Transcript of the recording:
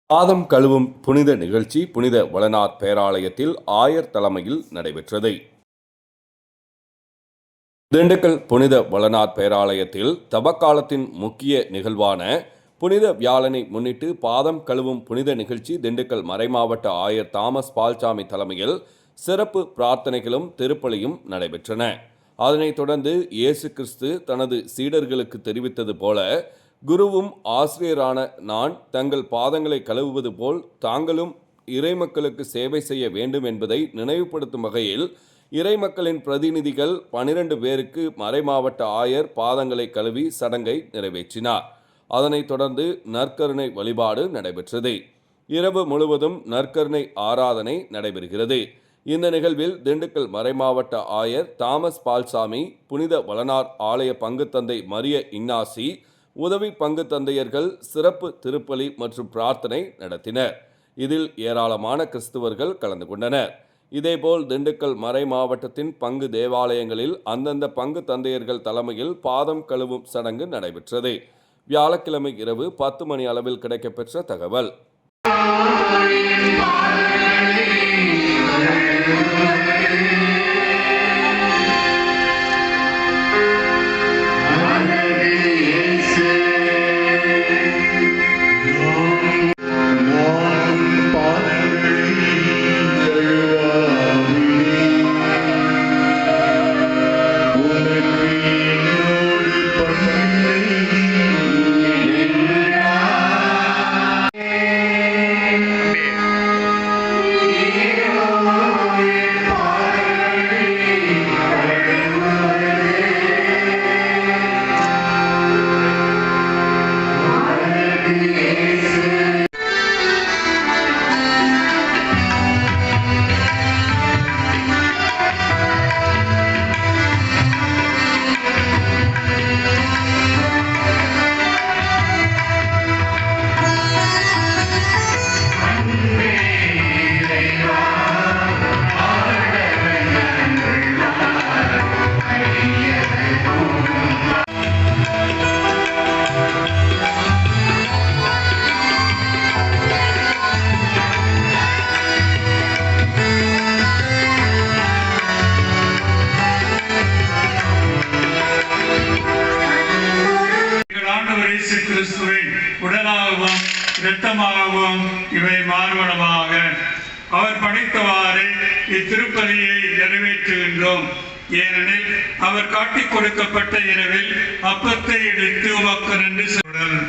பாதம் கழுவும் புனித நிகழ்ச்சி புனித வளனார் பேராலயத்தில் ஆயர் தலைமையில் நடைபெற்றது. திண்டுக்கல் புனித வளனார் பேராலயத்தில் தவக்காலத்தின் முக்கிய நிகழ்வான புனித வியாழனை முன்னிட்டு பாதம் கழுவும் புனித நிகழ்ச்சி திண்டுக்கல் மறைமாவட்ட ஆயர் தாமஸ் பால்சாமி தலைமையில் சிறப்பு பிரார்த்தனைகளும் திருப்பலியும் நடைபெற்றன. அதனைத் தொடர்ந்து இயேசு கிறிஸ்து தனது சீடர்களுக்கு தெரிவித்தது போல, குருவும் ஆசிரியரான நான் தங்கள் பாதங்களை கழுவுவது போல் தாங்களும் இறைமக்களுக்கு சேவை செய்ய வேண்டும் என்பதை நினைவுபடுத்தும் வகையில் இறைமக்களின் பிரதிநிதிகள் 12 பேருக்கு மறைமாவட்ட ஆயர் பாதங்களை கழுவி சடங்கை நிறைவேற்றினார். அதனைத் தொடர்ந்து நற்கருணை வழிபாடு நடைபெற்றது. இரவு முழுவதும் நற்கருணை ஆராதனை நடைபெறுகிறது. இந்த நிகழ்வில் திண்டுக்கல் மறைமாவட்ட ஆயர் தாமஸ் பால்சாமி, புனித வளனார் ஆலய பங்கு தந்தை மரிய இன்னாசி, உதவி பங்கு தந்தையர்கள் சிறப்பு திருப்பலி மற்றும் பிரார்த்தனை நடத்தினர். இதில் ஏராளமான கிறிஸ்துவர்கள் கலந்து கொண்டனர். இதேபோல் திண்டுக்கல் மறை மாவட்டத்தின் பங்கு தேவாலயங்களில் அந்தந்த பங்கு தந்தையர்கள் தலைமையில் பாதம் கழுவும் சடங்கு நடைபெற்றது. வியாழக்கிழமை இரவு 10 மணி அளவில் கிடைக்கப்பெற்ற தகவல். கிறிஸ்துவின் உடலாகவும் இரத்தமாகவும் இவை மாறுவனமாக அவர் படைத்தவாறு இத்திருப்பலியை நிறைவேற்றுகின்றோம். ஏனெனில் அவர் காட்டிக் கொடுக்கப்பட்ட இரவில் அப்பத்தை எடுத்து உமக்கு நன்றி சொல்லுங்கள்.